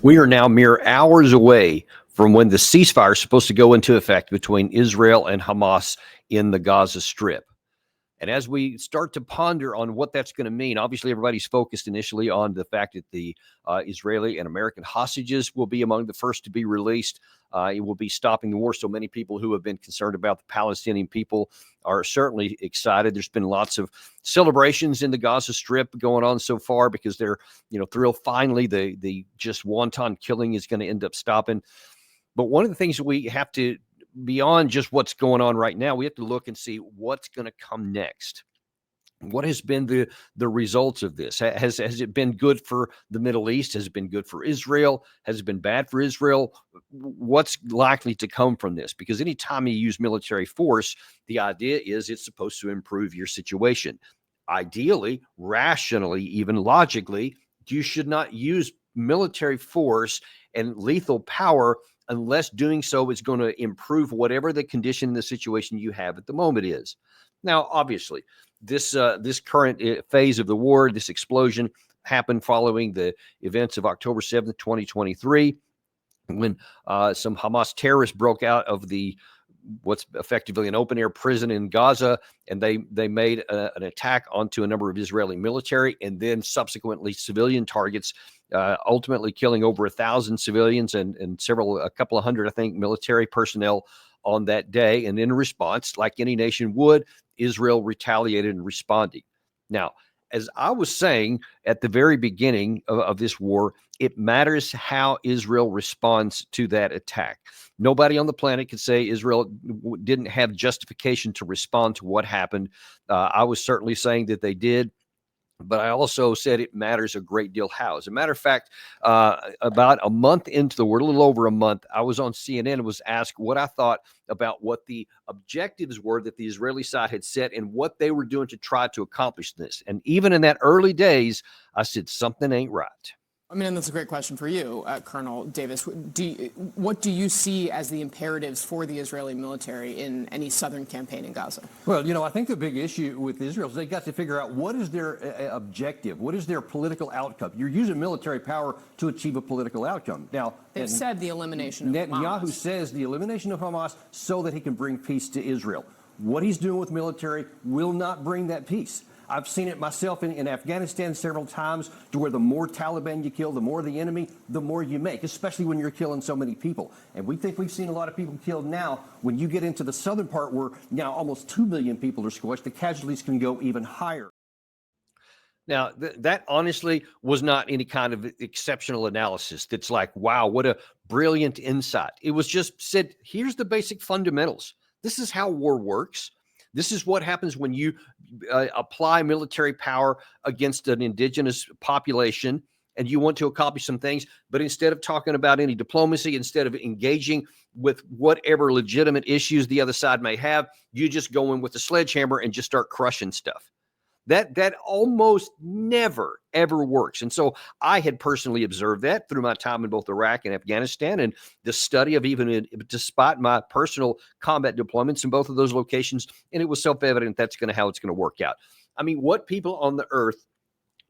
We are now mere hours away from when the ceasefire is supposed to go into effect between Israel and Hamas in the Gaza Strip. And as we start to ponder on what that's going to mean, obviously everybody's focused initially on the fact that the Israeli and American hostages will be among the first to be released. It will be stopping the war. So many people who have been concerned about the Palestinian people are certainly excited. There's been lots of celebrations in the Gaza Strip going on so far because they're, thrilled finally the just wanton killing is going to end up stopping. But one of the things that we have to, beyond just what's going on right now, we have to look and see what's going to come next. What has been the results of this? Has it been good for the Middle East? Has it been good for Israel? Has it been bad for Israel? What's likely to come from this? Because anytime you use military force, the idea is it's supposed to improve your situation. Ideally, rationally, even logically, you should not use military force and lethal power unless doing so is going to improve whatever the condition in the situation you have at the moment is. Now, obviously, this current phase of the war, this explosion happened following the events of October 7th, 2023, when some Hamas terrorists broke out of what's effectively an open-air prison in Gaza, and they made an attack onto a number of Israeli military and then subsequently civilian targets, ultimately killing over 1,000 civilians and a couple of hundred, I think, military personnel on that day. And in response, like any nation would, Israel retaliated and responded. Now, as I was saying at the very beginning of this war, it matters how Israel responds to that attack. Nobody on the planet could say Israel didn't have justification to respond to what happened. I was certainly saying that they did. But I also said it matters a great deal how. As a matter of fact, about a month into the war, a little over a month, I was on CNN and was asked what I thought about what the objectives were that the Israeli side had set and what they were doing to try to accomplish this. And even in that early days, I said, something ain't right. I mean, and that's a great question for you, Colonel Davis. What do you see as the imperatives for the Israeli military in any southern campaign in Gaza? Well, I think the big issue with Israel is they got to figure out what is their objective, what is their political outcome. You're using military power to achieve a political outcome. Now, they've said the elimination of Netanyahu Hamas. says the elimination of Hamas so that he can bring peace to Israel. What he's doing with military will not bring that peace. I've seen it myself in Afghanistan several times, to where the more Taliban you kill, the more the enemy, the more you make, especially when you're killing so many people. And we think we've seen a lot of people killed now. When you get into the southern part where now almost 2 million people are squashed, the casualties can go even higher. Now, that honestly was not any kind of exceptional analysis that's like, wow, what a brilliant insight. It was just said, here's the basic fundamentals. This is how war works. This is what happens when you apply military power against an indigenous population and you want to accomplish some things. But instead of talking about any diplomacy, instead of engaging with whatever legitimate issues the other side may have, you just go in with a sledgehammer and just start crushing stuff. That almost never, ever works. And so I had personally observed that through my time in both Iraq and Afghanistan, and the study of despite my personal combat deployments in both of those locations. And it was self-evident that's how it's going to work out. I mean, what people on the earth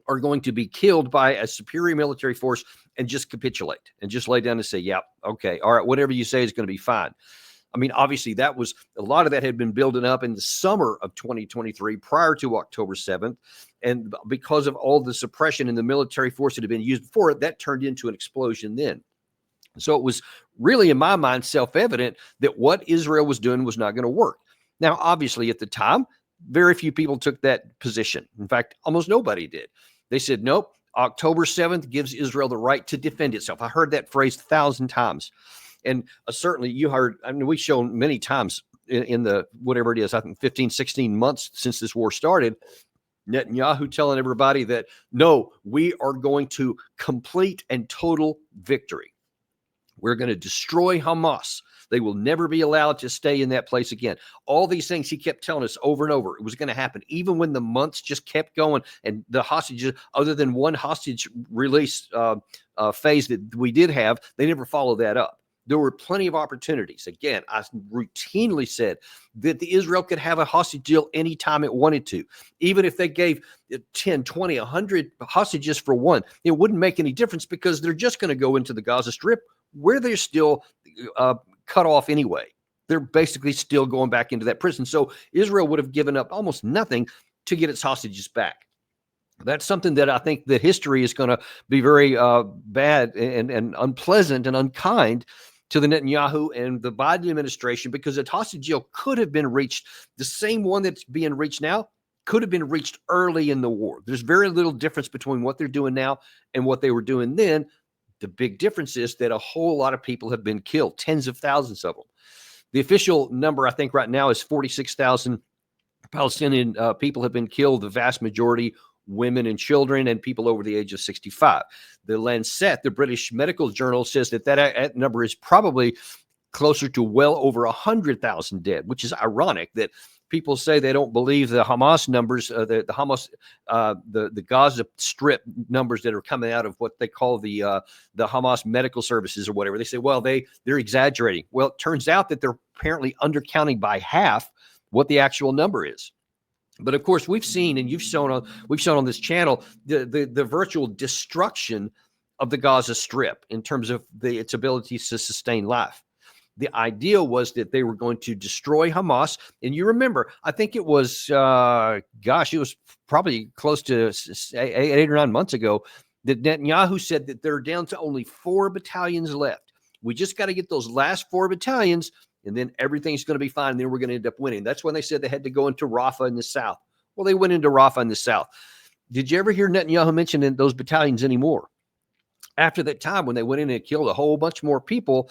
are going to be killed by a superior military force and just capitulate and just lay down and say, yeah, okay, all right, whatever you say is going to be fine. I mean, obviously, that was a lot of that had been building up in the summer of 2023 prior to October 7th. And because of all the suppression in the military force that had been used before it, that turned into an explosion then. So it was really, in my mind, self-evident that what Israel was doing was not going to work. Now, obviously, at the time, very few people took that position. In fact, almost nobody did. They said, nope, October 7th gives Israel the right to defend itself. I heard that phrase 1,000 times. And certainly you heard, I mean, we've shown many times in the, whatever it is, I think 15, 16 months since this war started, Netanyahu telling everybody that, no, we are going to complete and total victory. We're going to destroy Hamas. They will never be allowed to stay in that place again. All these things he kept telling us over and over. It was going to happen, even when the months just kept going and the hostages, other than one hostage release phase that we did have, they never followed that up. There were plenty of opportunities. Again, I routinely said that the Israel could have a hostage deal anytime it wanted to. Even if they gave 10, 20, 100 hostages for one, it wouldn't make any difference because they're just going to go into the Gaza Strip where they're still cut off anyway. They're basically still going back into that prison. So Israel would have given up almost nothing to get its hostages back. That's something that I think that history is going to be very bad and unpleasant and unkind to the Netanyahu and the Biden administration, because a hostage deal could have been reached. The same one that's being reached now could have been reached early in the war. There's very little difference between what they're doing now and what they were doing then. The big difference is that a whole lot of people have been killed, tens of thousands of them. The official number, I think, right now is 46,000 Palestinian people have been killed, the vast majority women and children and people over the age of 65. The Lancet, the British medical journal, says that number is probably closer to well over 100,000 dead, which is ironic that people say they don't believe the Hamas numbers, the Gaza Strip numbers that are coming out of what they call the Hamas medical services or whatever. They say, well, they're exaggerating. Well, it turns out that they're apparently undercounting by half what the actual number is. But of course, we've seen, and we've shown on this channel, the virtual destruction of the Gaza Strip in terms of its ability to sustain life. The idea was that they were going to destroy Hamas. And you remember, I think it was, it was probably close to 8 or 9 months ago that Netanyahu said that they're down to only 4 battalions left. We just got to get those last 4 battalions, and then everything's going to be fine. And then we're going to end up winning. That's when they said they had to go into Rafah in the south. Well, they went into Rafah in the south. Did you ever hear Netanyahu mention those battalions anymore? After that time, when they went in and killed a whole bunch more people,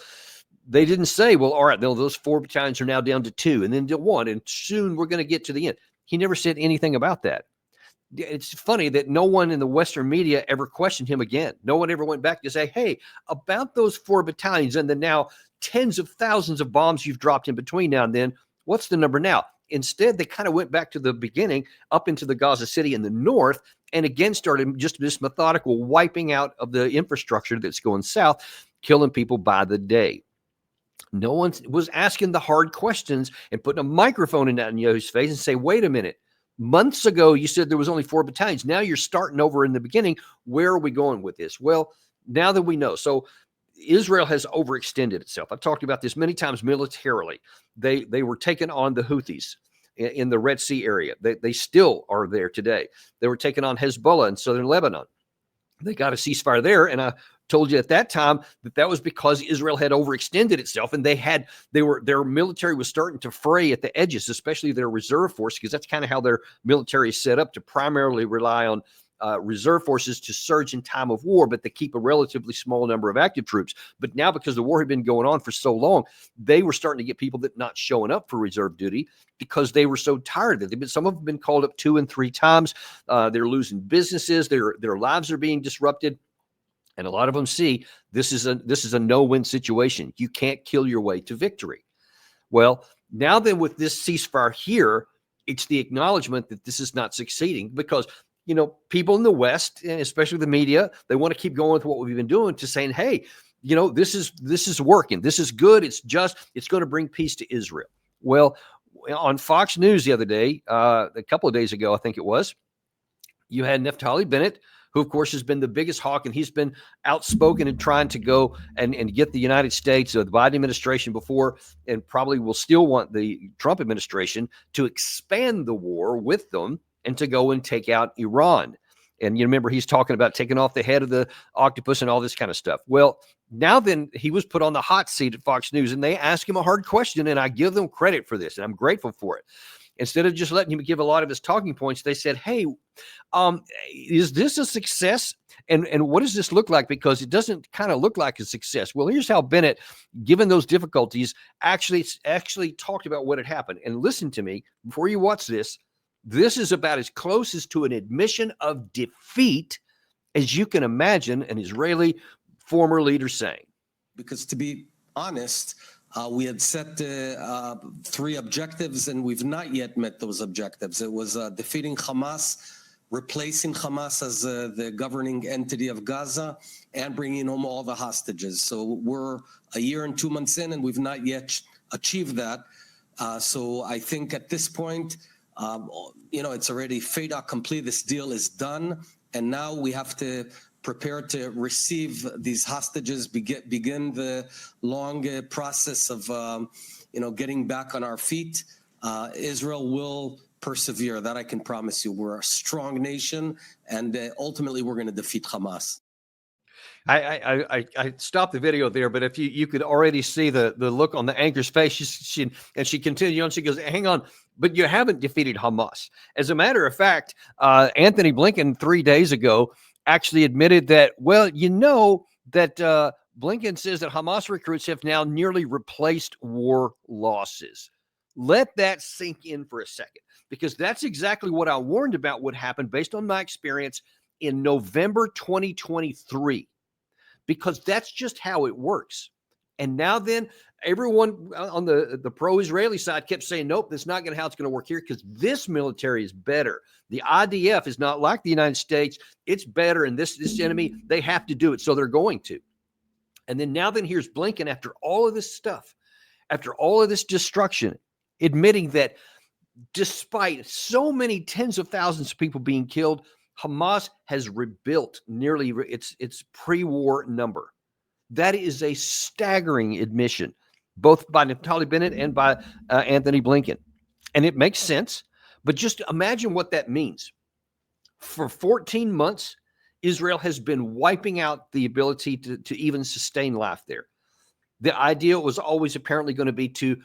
they didn't say, well, all right, those 4 battalions are now down to 2 and then to 1, and soon we're going to get to the end. He never said anything about that. It's funny that no one in the Western media ever questioned him again. No one ever went back to say, hey, about those 4 battalions and the now tens of thousands of bombs you've dropped in between now and then, what's the number now? Instead, they kind of went back to the beginning, up into the Gaza City in the north, and again started just this methodical wiping out of the infrastructure that's going south, killing people by the day. No one was asking the hard questions and putting a microphone in Netanyahu's face and say, wait a minute, months ago you said there was only 4 battalions. Now you're starting over in the beginning. Where are we going with this? Well, now that we know. So Israel has overextended itself. I've talked about this many times militarily. They were taking on the Houthis in the Red Sea area. They still are there today. They were taking on Hezbollah in southern Lebanon. They got a ceasefire there, and I told you at that time that was because Israel had overextended itself, and their military was starting to fray at the edges, especially their reserve force, because that's kind of how their military is set up, to primarily rely on reserve forces to surge in time of war, but they keep a relatively small number of active troops. But now, because the war had been going on for so long, they were starting to get people that not showing up for reserve duty because they were so tired of it. Some of them have been called up 2 and 3 times. They're losing businesses. Their lives are being disrupted. And a lot of them see this is a no-win situation. You can't kill your way to victory. Well, now then with this ceasefire here, it's the acknowledgement that this is not succeeding because people in the West, and especially the media, they want to keep going with what we've been doing to saying, hey, this is working. This is good. It's going to bring peace to Israel. Well, on Fox News the other day, a couple of days ago, I think it was, you had Naftali Bennett, who, of course, has been the biggest hawk, and he's been outspoken in trying to go and get the United States, the Biden administration before, and probably will still want the Trump administration to expand the war with them and to go and take out Iran. And you remember he's talking about taking off the head of the octopus and all this kind of stuff. Well, now then he was put on the hot seat at Fox News, and they asked him a hard question, and I give them credit for this, and I'm grateful for it. Instead of just letting him give a lot of his talking points, they said, hey, is this a success? And what does this look like? Because it doesn't kind of look like a success. Well, here's how Bennett, given those difficulties, actually talked about what had happened. And listen to me, before you watch this, this is about as close as to an admission of defeat as you can imagine an Israeli former leader saying. Because to be honest, we had set 3 objectives, and we've not yet met those objectives. It was defeating Hamas, replacing Hamas as the governing entity of Gaza, and bringing home all the hostages. So we're a year and 2 months in, and we've not yet achieved that. So I think at this point, it's already fait accompli. This deal is done, and now we have to prepare to receive these hostages, begin the long process of, getting back on our feet. Israel will persevere. That I can promise you. We're a strong nation, and ultimately we're going to defeat Hamas. I stopped the video there, but if you could already see the look on the anchor's face, she continued on. She goes, "Hang on, but you haven't defeated Hamas." As a matter of fact, Anthony Blinken 3 days ago actually admitted that. Well, that Blinken says that Hamas recruits have now nearly replaced war losses. Let that sink in for a second, because that's exactly what I warned about would happen based on my experience in November 2023. Because that's just how it works. And now then, everyone on the pro-Israeli side kept saying, nope, that's not how it's going to work here, because this military is better. The IDF is not like the United States. It's better, and this enemy, they have to do it, so they're going to. And then here's Blinken, after all of this stuff, after all of this destruction, admitting that despite so many tens of thousands of people being killed, Hamas has rebuilt nearly its pre-war number. That is a staggering admission, both by Naftali Bennett and by Anthony Blinken. And it makes sense, but just imagine what that means. For 14 months, Israel has been wiping out the ability to even sustain life there. The idea was always apparently going to be to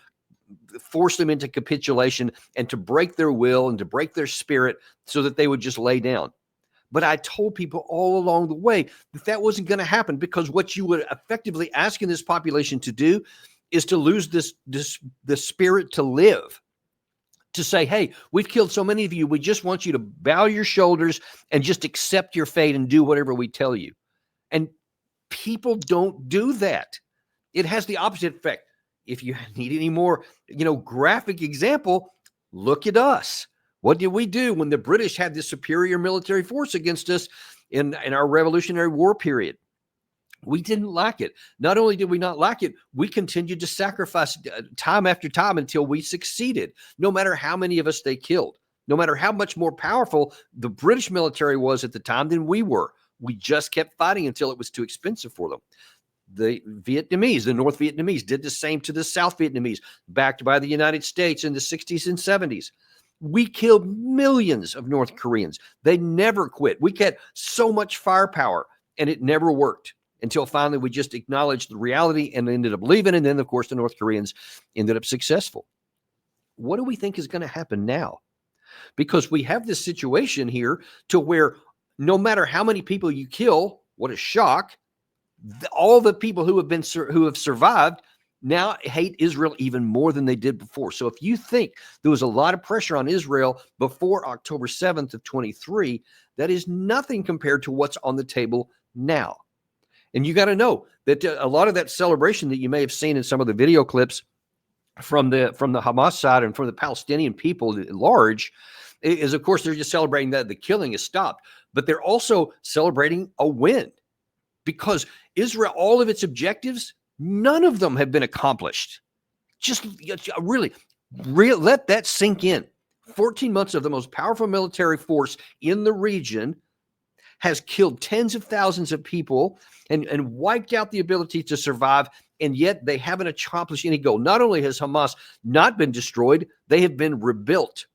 force them into capitulation and to break their will and to break their spirit so that they would just lay down. But I told people all along the way that wasn't going to happen, because what you were effectively asking this population to do is to lose the spirit to live, to say, hey, we've killed so many of you. We just want you to bow your shoulders and just accept your fate and do whatever we tell you. And people don't do that. It has the opposite effect. If you need any more, graphic example, look at us. What did we do when the British had this superior military force against us in our Revolutionary War period? We didn't like it. Not only did we not like it, we continued to sacrifice time after time until we succeeded, no matter how many of us they killed, no matter how much more powerful the British military was at the time than we were. We just kept fighting until it was too expensive for them. The Vietnamese, the North Vietnamese, did the same to the South Vietnamese, backed by the United States in the 60s and 70s. We killed millions of North Koreans. They never quit. We had so much firepower, and it never worked until finally we just acknowledged the reality and ended up leaving. And then, of course, the North Koreans ended up successful. What do we think is going to happen now? Because we have this situation here to where no matter how many people you kill, what a shock, all the people who have survived now hate Israel even more than they did before. So if you think there was a lot of pressure on Israel before October 7th of 23, that is nothing compared to what's on the table now. And you got to know that a lot of that celebration that you may have seen in some of the video clips from the Hamas side and from the Palestinian people at large is, of course, they're just celebrating that the killing is stopped, but they're also celebrating a win, because Israel, all of its objectives, none of them have been accomplished. Just really let that sink in. 14 months of the most powerful military force in the region has killed tens of thousands of people and wiped out the ability to survive, and yet they haven't accomplished any goal. Not only has Hamas not been destroyed, they have been rebuilt.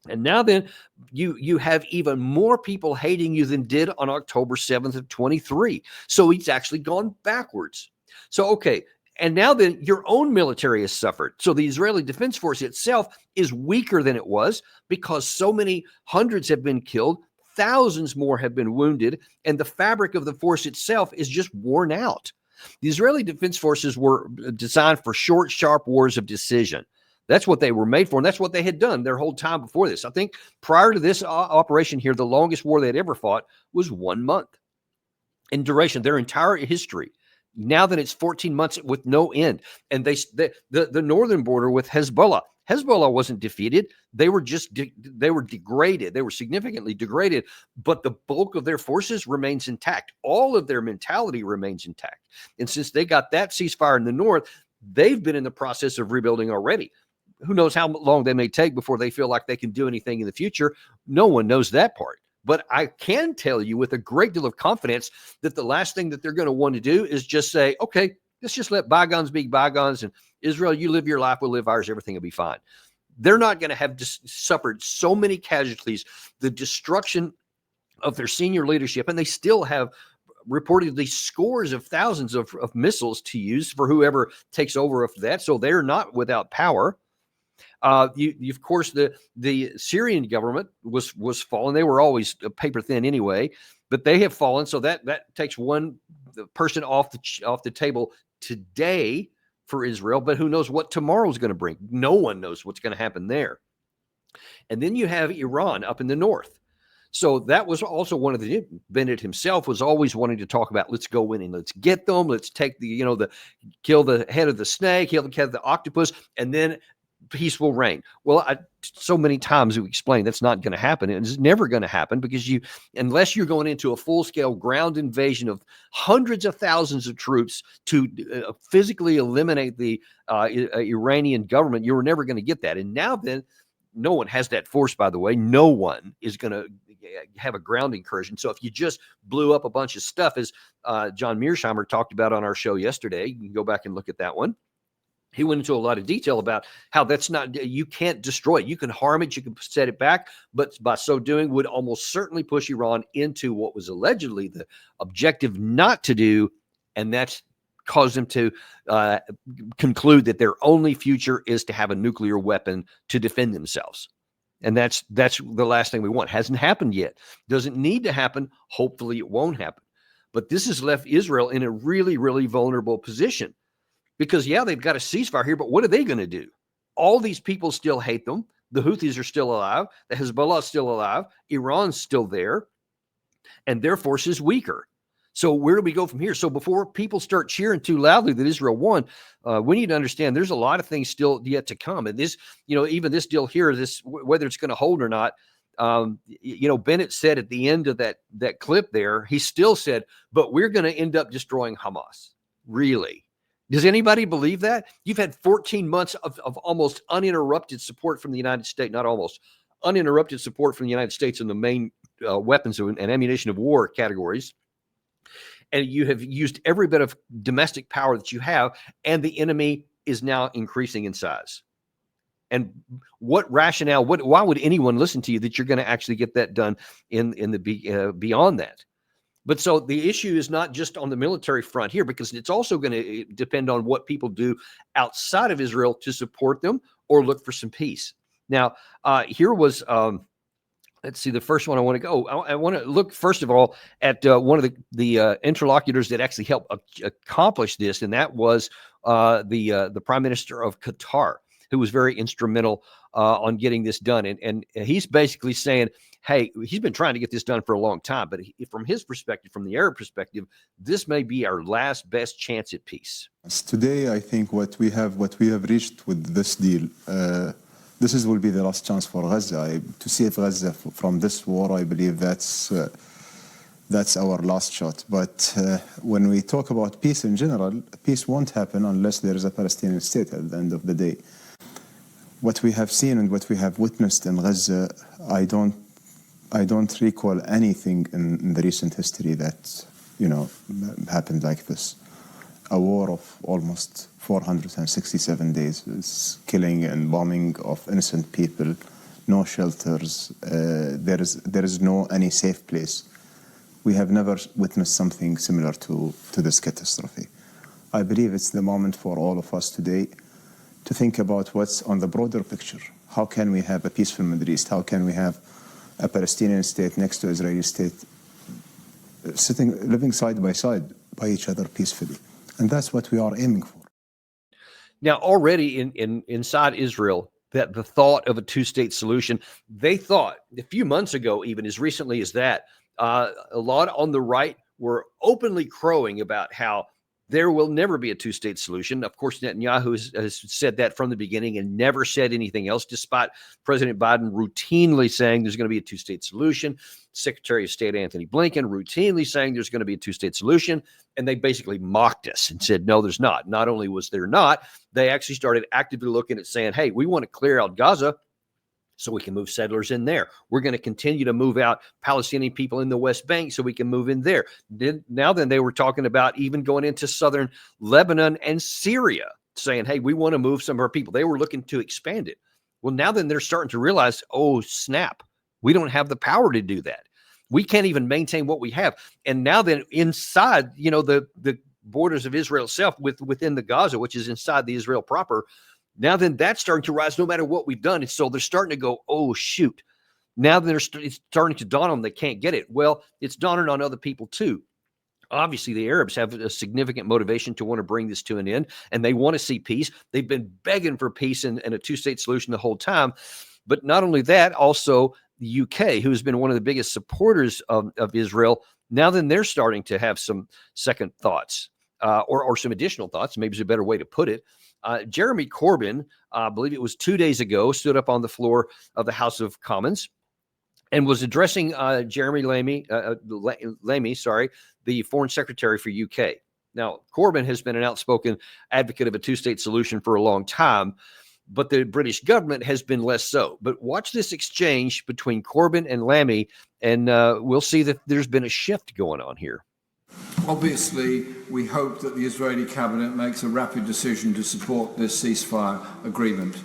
And now then, you have even more people hating you than did on October 7th of 23. So it's actually gone backwards. So, okay, and now then your own military has suffered. So the Israeli Defense Force itself is weaker than it was, because so many hundreds have been killed, thousands more have been wounded, and the fabric of the force itself is just worn out. The Israeli Defense Forces were designed for short, sharp wars of decision. That's what they were made for, and that's what they had done their whole time before this. I think prior to this operation here, the longest war they'd ever fought was 1 month in duration, their entire history. Now that it's 14 months with no end, and the northern border with Hezbollah Hezbollah wasn't defeated. They were just they were degraded. They were significantly degraded, but the bulk of their forces remains intact. All of their mentality remains intact. And since they got that ceasefire in the north, they've been in the process of rebuilding already. Who knows how long they may take before they feel like they can do anything in the future? No one knows that part. But I can tell you with a great deal of confidence that the last thing that they're going to want to do is just say, okay, let's just let bygones be bygones. And Israel, you live your life, we'll live ours. Everything will be fine. They're not going to have suffered so many casualties, the destruction of their senior leadership, and they still have reportedly scores of thousands of missiles to use for whoever takes over after that. So they're not without power. You of course, the Syrian government was fallen. They were always paper thin anyway, but they have fallen. So that takes one person off the table today for Israel. But who knows what tomorrow's going to bring? No one knows what's going to happen there. And then you have Iran up in the north. So that was also one of the Bennett himself was always wanting to talk about. Let's go in and let's get them. Let's take kill the head of the snake, kill the head of the octopus, and then peace will reign. Well, so many times we explain that's not going to happen. It's never going to happen because unless you're going into a full-scale ground invasion of hundreds of thousands of troops to physically eliminate the Iranian government, you're never going to get that. And now then, no one has that force, by the way. No one is going to have a ground incursion. So if you just blew up a bunch of stuff, as John Mearsheimer talked about on our show yesterday, you can go back and look at that one. He went into a lot of detail about how that's not, you can't destroy it. You can harm it, you can set it back, but by so doing would almost certainly push Iran into what was allegedly the objective not to do, and that's caused them to conclude that their only future is to have a nuclear weapon to defend themselves. And that's the last thing we want. Hasn't happened yet. Doesn't need to happen. Hopefully it won't happen. But this has left Israel in a really, really vulnerable position. Because, yeah, they've got a ceasefire here, but what are they going to do? All these people still hate them. The Houthis are still alive. The Hezbollah is still alive. Iran's still there. And their force is weaker. So where do we go from here? So before people start cheering too loudly that Israel won, we need to understand there's a lot of things still yet to come. And this, even this deal here, whether it's going to hold or not, Bennett said at the end of that clip there, he still said, but we're going to end up destroying Hamas. Really? Does anybody believe that? You've had 14 months of almost uninterrupted support from the United States, not almost, uninterrupted support from the United States in the main weapons and ammunition of war categories. And you have used every bit of domestic power that you have, and the enemy is now increasing in size. And what rationale, why would anyone listen to you that you're going to actually get that done in the beyond that? But so the issue is not just on the military front here, because it's also going to depend on what people do outside of Israel to support them or look for some peace. Now, here was, let's see, the first one I want to go. I want to look, first of all, at one of the interlocutors that actually helped accomplish this, and that was the Prime Minister of Qatar, who was very instrumental on getting this done. And he's basically saying, hey, he's been trying to get this done for a long time, but from his perspective, from the Arab perspective, this may be our last best chance at peace. Today, I think what we have reached with this deal, this will be the last chance for Gaza. To save Gaza from this war, I believe that's our last shot. But when we talk about peace in general, peace won't happen unless there is a Palestinian state at the end of the day. What we have seen and what we have witnessed in Gaza, I don't recall anything in the recent history that, happened like this. A war of almost 467 days, it's killing and bombing of innocent people, no shelters, there is no any safe place. We have never witnessed something similar to this catastrophe. I believe it's the moment for all of us today to think about what's on the broader picture. How can we have a peaceful Middle East? How can we have a Palestinian state next to Israeli state living side by side by each other peacefully? And that's what we are aiming for. Now, already inside Israel, that the thought of a two-state solution, they thought a few months ago, even as recently as that, a lot on the right were openly crowing about how There will never be a two-state solution. Of course, Netanyahu has said that from the beginning and never said anything else, despite President Biden routinely saying there's going to be a two-state solution. Secretary of State Anthony Blinken routinely saying there's going to be a two-state solution. And they basically mocked us and said, no, there's not. Not only was there not, they actually started actively looking at saying, hey, we want to clear out Gaza so we can move settlers in there. We're going to continue to move out Palestinian people in the West Bank so we can move in there. Then they were talking about even going into southern Lebanon and Syria, saying, hey, we want to move some of our people. They were looking to expand it. Well, now then they're starting to realize, oh, snap, we don't have the power to do that. We can't even maintain what we have. And now then inside, the borders of Israel itself within the Gaza, which is inside the Israel proper, now then that's starting to rise no matter what we've done. And so they're starting to go, oh, shoot. Now it's starting to dawn on them they can't get it. Well, it's dawning on other people too. Obviously, the Arabs have a significant motivation to want to bring this to an end, and they want to see peace. They've been begging for peace and a two-state solution the whole time. But not only that, also the UK, who has been one of the biggest supporters of Israel, now then they're starting to have some second thoughts or some additional thoughts, maybe is a better way to put it. Jeremy Corbyn, I believe it was 2 days ago, stood up on the floor of the House of Commons and was addressing Jeremy Lammy, the Foreign Secretary for UK. Now, Corbyn has been an outspoken advocate of a two-state solution for a long time, but the British government has been less so. But watch this exchange between Corbyn and Lammy, and we'll see that there's been a shift going on here. Obviously, we hope that the Israeli cabinet makes a rapid decision to support this ceasefire agreement.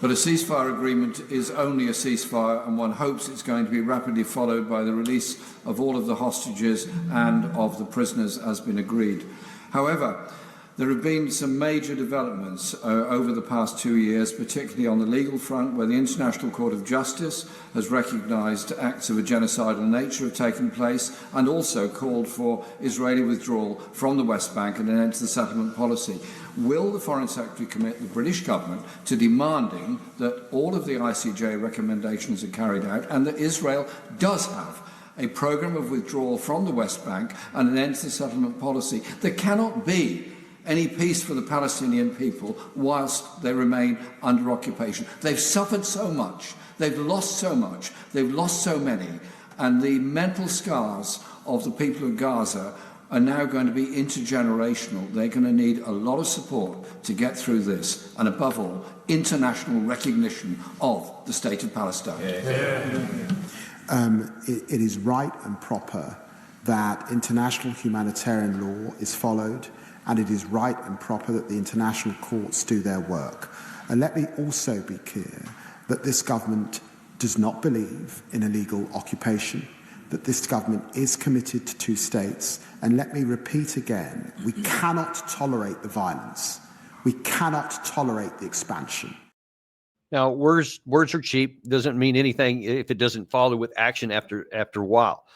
But a ceasefire agreement is only a ceasefire, and one hopes it's going to be rapidly followed by the release of all of the hostages and of the prisoners as been agreed. However, there have been some major developments over the past 2 years, particularly on the legal front, where the International Court of Justice has recognised acts of a genocidal nature have taken place and also called for Israeli withdrawal from the West Bank and an end to the settlement policy. Will the Foreign Secretary commit the British government to demanding that all of the ICJ recommendations are carried out and that Israel does have a programme of withdrawal from the West Bank and an end to the settlement policy? There cannot be any peace for the Palestinian people whilst they remain under occupation. They've suffered so much, they've lost so much, they've lost so many, and the mental scars of the people of Gaza are now going to be intergenerational. They're going to need a lot of support to get through this, and above all, international recognition of the state of Palestine. It is right and proper that international humanitarian law is followed, and it is right and proper that the international courts do their work. And let me also be clear that this government does not believe in illegal occupation, that this government is committed to two states. And let me repeat again, we cannot tolerate the violence. We cannot tolerate the expansion. Now, words are cheap. Doesn't mean anything if it doesn't follow with action after a while.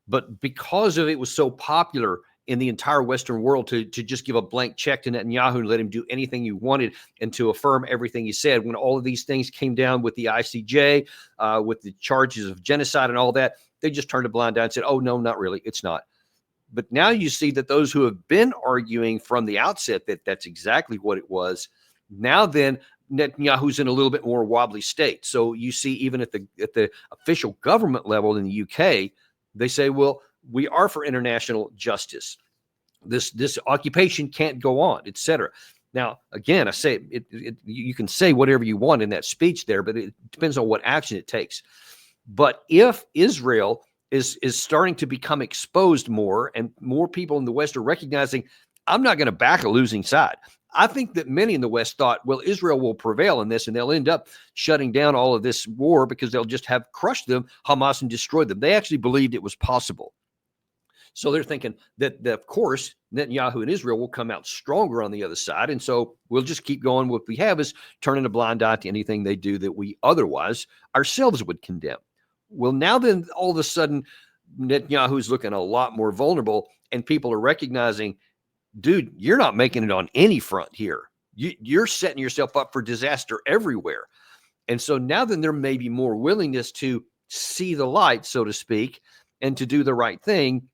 But because of it was so popular in the entire Western world to just give a blank check to Netanyahu and let him do anything he wanted and to affirm everything he said, when all of these things came down with the ICJ, with the charges of genocide and all that, they just turned a blind eye and said, oh, no, not really. It's not. But now you see that those who have been arguing from the outset that that's exactly what it was, now then Netanyahu's in a little bit more wobbly state. So you see even at the official government level in the UK, they say, well, we are for international justice. This occupation can't go on, etc. Now, again, I say you can say whatever you want in that speech there, but it depends on what action it takes. But if Israel is starting to become exposed more and more people in the West are recognizing, I'm not going to back a losing side. I think that many in the West thought, well, Israel will prevail in this and they'll end up shutting down all of this war because they'll just have crushed them, Hamas, and destroyed them. They actually believed it was possible. So they're thinking that of course, Netanyahu and Israel will come out stronger on the other side. And so we'll just keep going. What we have is turning a blind eye to anything they do that we otherwise ourselves would condemn. Well, now then, all of a sudden, Netanyahu's looking a lot more vulnerable and people are recognizing, dude, you're not making it on any front here. You're setting yourself up for disaster everywhere. And so now then there may be more willingness to see the light, so to speak, and to do the right thing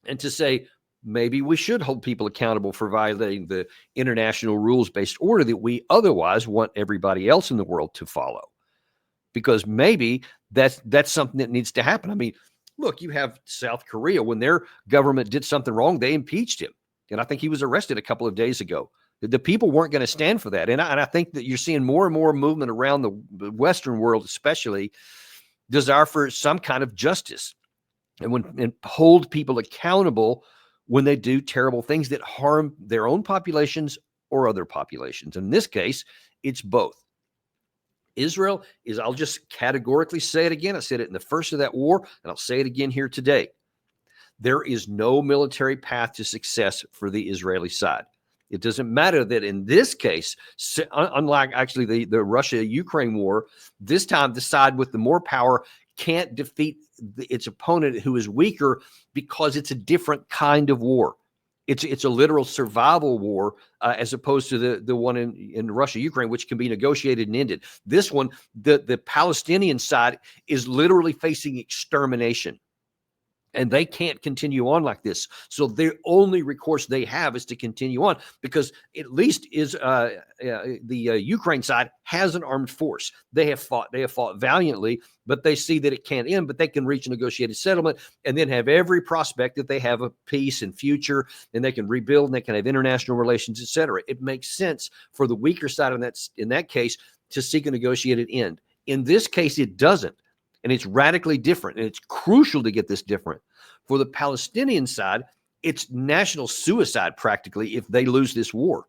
and to say, maybe we should hold people accountable for violating the international rules-based order that we otherwise want everybody else in the world to follow. Because maybe that's something that needs to happen. I mean, look, you have South Korea. When their government did something wrong, they impeached him. And I think he was arrested a couple of days ago. The people weren't going to stand for that. And I think that you're seeing more and more movement around the Western world, especially, desire for some kind of justice and hold people accountable when they do terrible things that harm their own populations or other populations. In this case, it's both. Israel is, I'll just categorically say it again. I said it in the first of that war, and I'll say it again here today. There is no military path to success for the Israeli side. It doesn't matter that in this case, unlike actually the Russia-Ukraine war, this time the side with the more power can't defeat its opponent who is weaker because it's a different kind of war. It's a literal survival war as opposed to the one in Russia, Ukraine, which can be negotiated and ended. This one, the Palestinian side is literally facing extermination. And they can't continue on like this. So the only recourse they have is to continue on, because at least the Ukraine side has an armed force. They have fought valiantly, but they see that it can't end, but they can reach a negotiated settlement and then have every prospect that they have a peace and future, and they can rebuild and they can have international relations, etc. It makes sense for the weaker side in that case to seek a negotiated end. In this case, it doesn't. And it's radically different. And it's crucial to get this different. For the Palestinian side, it's national suicide practically if they lose this war.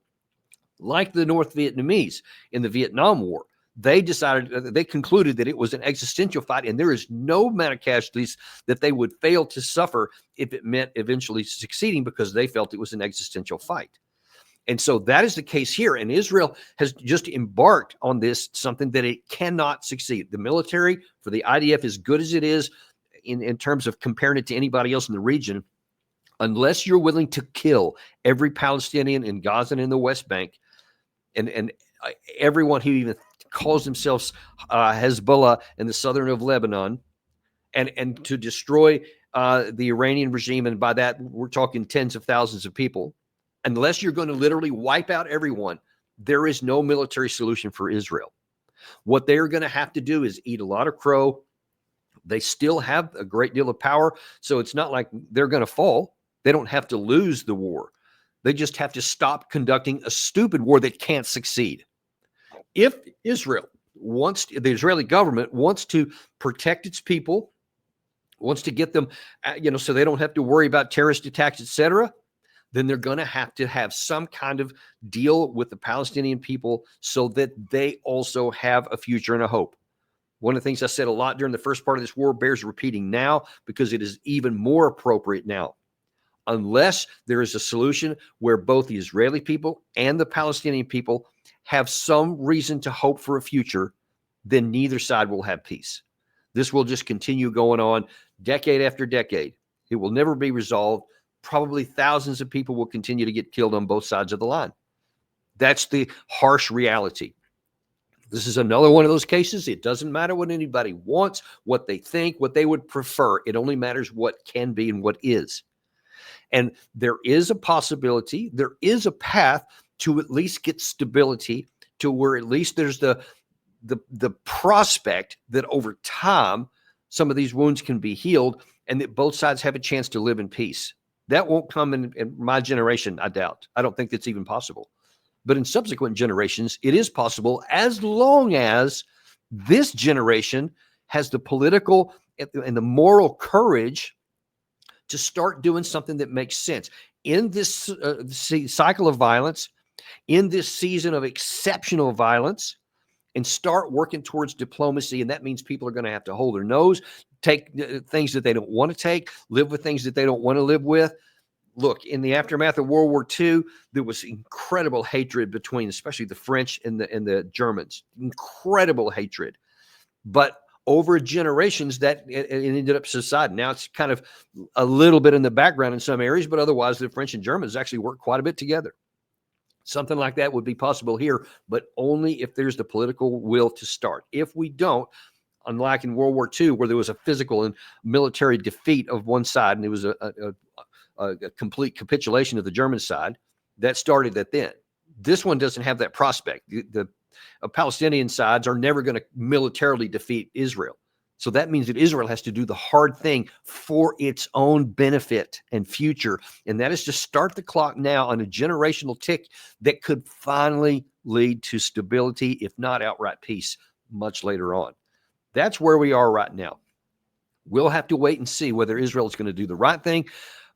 Like the North Vietnamese in the Vietnam War, they concluded that it was an existential fight, and there is no amount of casualties that they would fail to suffer if it meant eventually succeeding, because they felt it was an existential fight. And so that is the case here. And Israel has just embarked on this, something that it cannot succeed. The military for the IDF, as good as it is in terms of comparing it to anybody else in the region, unless you're willing to kill every Palestinian in Gaza and in the West Bank, and everyone who even calls themselves Hezbollah in the southern of Lebanon, and to destroy the Iranian regime, and by that we're talking tens of thousands of people, unless you're going to literally wipe out everyone, there is no military solution for Israel. What they're going to have to do is eat a lot of crow. They still have a great deal of power, so it's not like they're going to fall. They don't have to lose the war. They just have to stop conducting a stupid war that can't succeed. If Israel the Israeli government wants to protect its people, wants to get them, so they don't have to worry about terrorist attacks, etc., then they're going to have some kind of deal with the Palestinian people so that they also have a future and a hope. One of the things I said a lot during the first part of this war bears repeating now, because it is even more appropriate now. Unless there is a solution where both the Israeli people and the Palestinian people have some reason to hope for a future, then neither side will have peace. This will just continue going on decade after decade. It will never be resolved. Probably thousands of people will continue to get killed on both sides of the line. That's the harsh reality. This is another one of those cases. It doesn't matter what anybody wants, what they think, what they would prefer. It only matters what can be and what is. And there is a possibility, there is a path to at least get stability, to where at least there's the prospect that over time some of these wounds can be healed and that both sides have a chance to live in peace. That won't come in my generation, I doubt. I don't think that's even possible. But in subsequent generations, it is possible, as long as this generation has the political and the moral courage to start doing something that makes sense. In this cycle of violence, in this season of exceptional violence, and start working towards diplomacy. And that means people are going to have to hold their nose, take things that they don't want to take, live with things that they don't want to live with. Look, in the aftermath of World War II, there was incredible hatred between, especially the French and the Germans. Incredible hatred. But over generations, that it ended up subsiding. Now it's kind of a little bit in the background in some areas, but otherwise the French and Germans actually work quite a bit together. Something like that would be possible here, but only if there's the political will to start. If we don't, unlike in World War II, where there was a physical and military defeat of one side, and it was a complete capitulation of the German side. That started at then. This one doesn't have that prospect. The Palestinian sides are never going to militarily defeat Israel. So that means that Israel has to do the hard thing for its own benefit and future. And that is to start the clock now on a generational tick that could finally lead to stability, if not outright peace, much later on. That's where we are right now. We'll have to wait and see whether Israel is going to do the right thing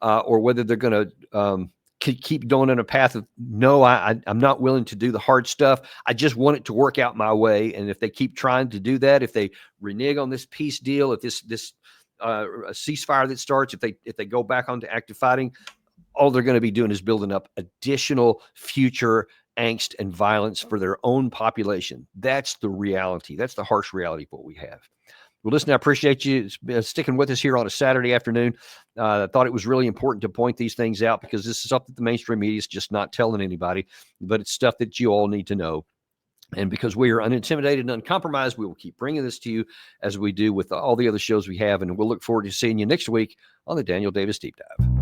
or whether they're going to keep going in a path of, no, I'm not willing to do the hard stuff. I just want it to work out my way. And if they keep trying to do that, if they renege on this peace deal, if this ceasefire that starts, if they go back onto active fighting, all they're going to be doing is building up additional future angst and violence for their own population. That's the reality. That's the harsh reality of what we have. Well, listen, I appreciate you sticking with us here on a Saturday afternoon. I thought it was really important to point these things out because this is something the mainstream media is just not telling anybody, but it's stuff that you all need to know. And because we are unintimidated and uncompromised, we will keep bringing this to you as we do with all the other shows we have. And we'll look forward to seeing you next week on the Daniel Davis Deep Dive.